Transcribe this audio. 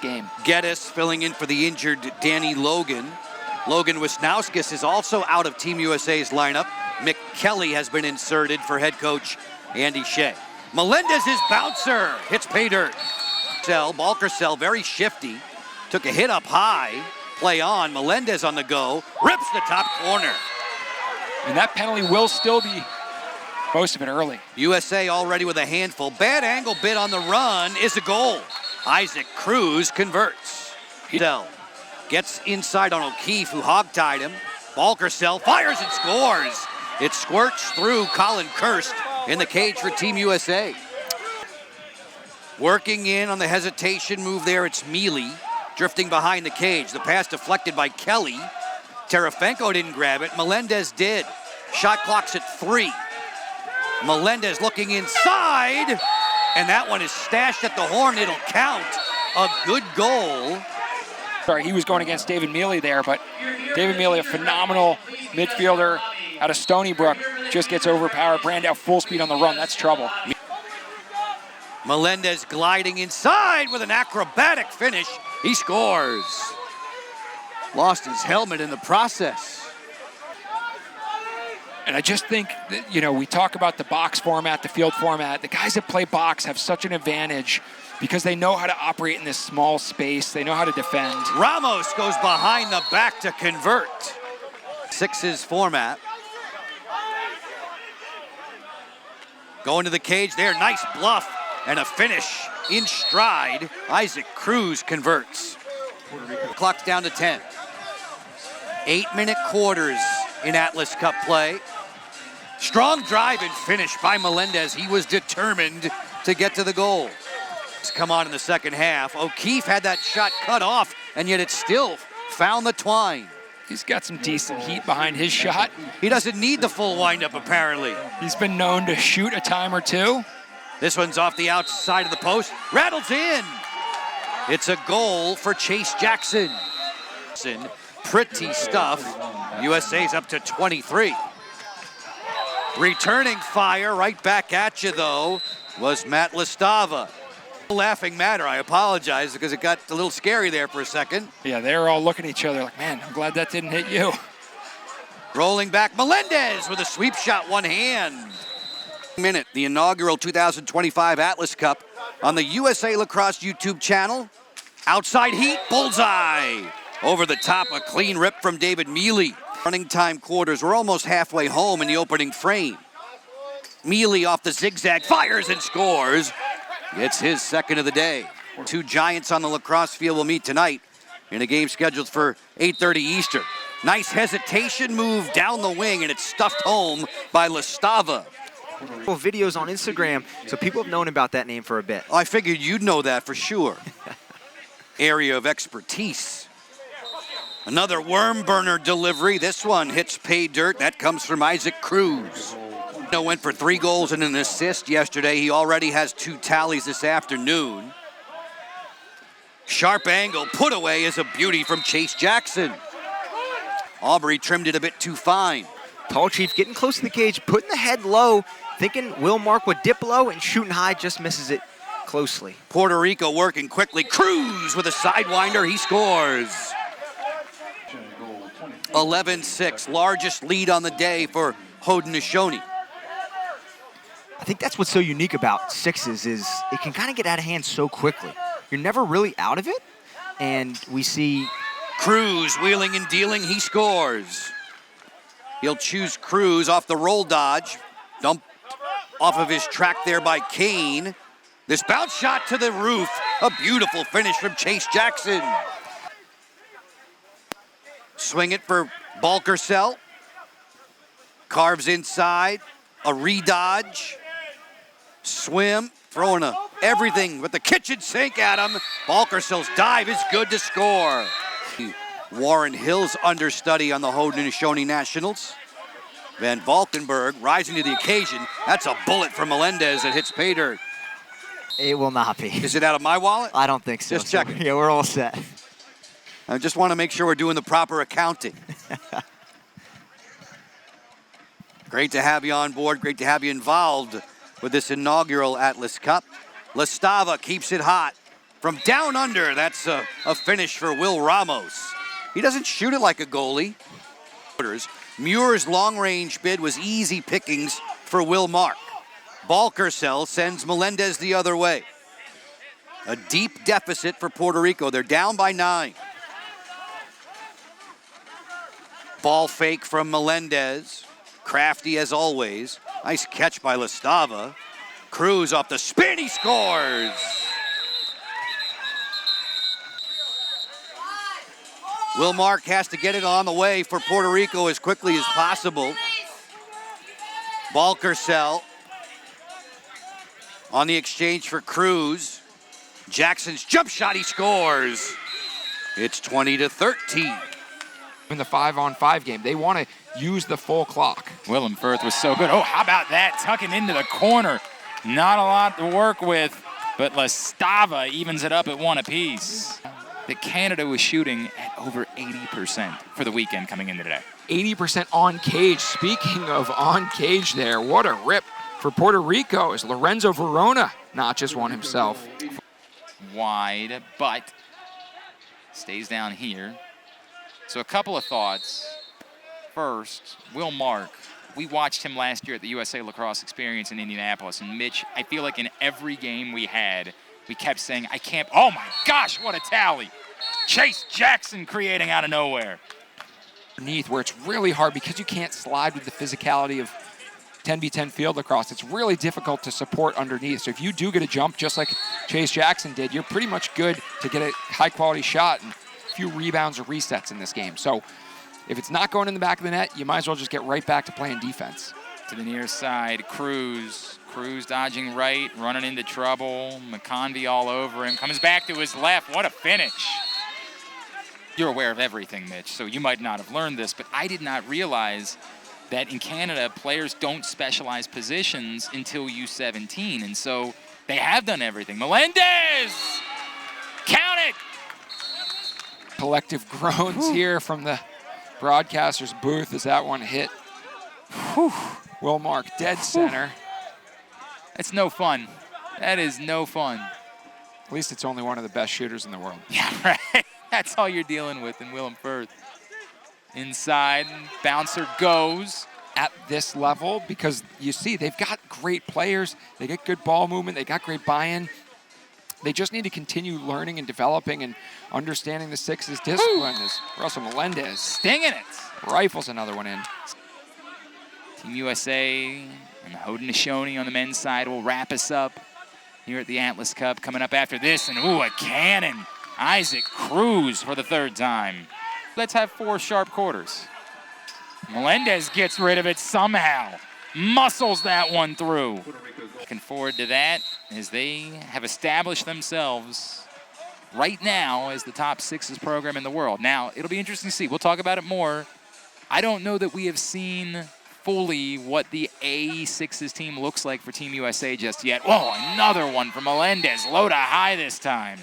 game. Geddes filling in for the injured Danny Logan. Logan Wisnauskas is also out of Team USA's lineup. Mick Kelly has been inserted for head coach Andy Shea. Melendez's bouncer hits pay dirt. Balkersell very shifty. Took a hit up high. Play on. Melendez on the go. Rips the top corner. And that penalty will still be most of it early. USA already with a handful. Bad angle bit on the run is a goal. Isaac Cruz converts. Dell gets inside on O'Keefe, who hogtied him. Balkersell fires and scores. It squirts through Colin Kirst in the cage for Team USA. Working in on the hesitation move there, it's Mealy. Drifting behind the cage. The pass deflected by Kelly. Terefenko didn't grab it. Melendez did. Shot clock's at 3. Melendez looking inside. And that one is stashed at the horn. It'll count. A good goal. Sorry, he was going against David Mealy there, but David Mealy, a phenomenal midfielder out of Stony Brook, just gets overpowered. Brandow full speed on the run. That's trouble. Melendez gliding inside with an acrobatic finish. He scores. Lost his helmet in the process. And I just think that, you know, we talk about the box format, the field format. The guys that play box have such an advantage because they know how to operate in this small space. They know how to defend. Ramos goes behind the back to convert. Sixes format. Going to the cage there. Nice bluff and a finish in stride. Isaac Cruz converts. Clock's down to 10. 8-minute quarters in Atlas Cup play. Strong drive and finish by Melendez. He was determined to get to the goal. Come on in the second half. O'Keefe had that shot cut off, and yet it still found the twine. He's got some decent heat behind his shot. He doesn't need the full windup, apparently. He's been known to shoot a time or two. This one's off the outside of the post. Rattles in. It's a goal for Chase Jackson. Pretty stuff. USA's up to 23. Returning fire right back at you, though, was Matt Listava. Laughing matter, I apologize because it got a little scary there for a second. Yeah, they were all looking at each other like, man, I'm glad that didn't hit you. Rolling back, Melendez with a sweep shot, one hand. Minute, the inaugural 2025 Atlas Cup on the USA Lacrosse YouTube channel. Outside heat, bullseye. Over the top, a clean rip from David Mealy. Running time quarters, we're almost halfway home in the opening frame. Mealy off the zigzag, fires and scores. It's his second of the day. Two giants on the lacrosse field will meet tonight in a game scheduled for 8:30 Eastern. Nice hesitation move down the wing, and it's stuffed home by Listava. Videos on Instagram, so people have known about that name for a bit. I figured you'd know that for sure. Area of expertise. Another worm burner delivery. This one hits pay dirt. That comes from Isaac Cruz. Went for 3 goals and an assist yesterday. He already has 2 tallies this afternoon. Sharp angle put away is a beauty from Chase Jackson. Aubrey trimmed it a bit too fine. Tall Chief getting close to the cage, putting the head low, thinking Will Mark would dip low, and shooting high, just misses it closely. Puerto Rico working quickly. Cruz with a sidewinder. He scores. 11-6, largest lead on the day for Haudenosaunee. I think that's what's so unique about sixes is it can kind of get out of hand so quickly. You're never really out of it, and we see Cruz wheeling and dealing. He scores. He'll choose Cruz off the roll dodge. Dumped off of his track there by Kane. This bounce shot to the roof. A beautiful finish from Chase Jackson. Swing it for Balkersell. Carves inside. A re-dodge. Swim. Throwing everything with the kitchen sink at him. Balkersell's dive is good to score. Warren Hill's understudy on the Haudenosaunee Nationals. Van Valkenburg rising to the occasion. That's a bullet from Melendez that hits pay dirt. it will not be. Is it out of my wallet? I don't think so. Just checking. Yeah, we're all set. I just want to make sure we're doing the proper accounting. Great to have you on board. Great to have you involved with this inaugural Atlas Cup. Listava keeps it hot. From down under, that's a finish for Will Ramos. He doesn't shoot it like a goalie. Muir's long-range bid was easy pickings for Will Mark. Balkercell sends Melendez the other way. A deep deficit for Puerto Rico. They're down by 9. Ball fake from Melendez. Crafty as always. Nice catch by Lastava. Cruz off the spin, he scores! Will Mark has to get it on the way for Puerto Rico as quickly as possible. Balkercell on the exchange for Cruz. Jackson's jump shot, he scores. It's 20-13. In the 5-on-5 game, they want to use the full clock. Willem Firth was so good. Oh, how about that? Tucking into the corner. Not a lot to work with, but Lastava evens it up at 1 apiece. That Canada was shooting at over 80% for the weekend coming into today. 80% on cage. Speaking of on cage there, what a rip for Puerto Rico as Lorenzo Verona notches one himself. Wide, but stays down here. So a couple of thoughts. First, Will Mark. We watched him last year at the USA Lacrosse Experience in Indianapolis. And Mitch, I feel like in every game we had, we kept saying, I can't, oh my gosh, what a tally. Chase Jackson creating out of nowhere. Underneath where it's really hard because you can't slide with the physicality of 10v10 field lacrosse. It's really difficult to support underneath. So if you do get a jump just like Chase Jackson did, you're pretty much good to get a high quality shot and a few rebounds or resets in this game. So if it's not going in the back of the net, you might as well just get right back to playing defense. To the near side, Cruz. Cruz dodging right, running into trouble. McConvey all over him. Comes back to his left. What a finish. You're aware of everything, Mitch, so you might not have learned this, but I did not realize that in Canada, players don't specialize positions until U17, and so they have done everything. Melendez! Count it! Collective groans here from the broadcaster's booth as that one hit. Whew. Will Mark, dead center. It's no fun. That is no fun. At least it's only one of the best shooters in the world. Yeah, right. That's all you're dealing with in Willem Firth. Inside, bouncer goes. At this level, because you see, they've got great players. They get good ball movement. They got great buy-in. They just need to continue learning and developing and understanding the Six's discipline. As Russell Melendez Stinging it. rifles another one in. Team USA and Haudenosaunee on the men's side will wrap us up here at the Atlas Cup. Coming up after this, and ooh, a cannon. Isaac Cruz for the 3rd time. Let's have 4 sharp quarters. Melendez gets rid of it somehow. Muscles that one through. Looking forward to that as they have established themselves right now as the top 6's program in the world. Now, it'll be interesting to see. We'll talk about it more. I don't know that we have seen fully what the A6's team looks like for Team USA just yet. Whoa, another one from Melendez. Low to high this time.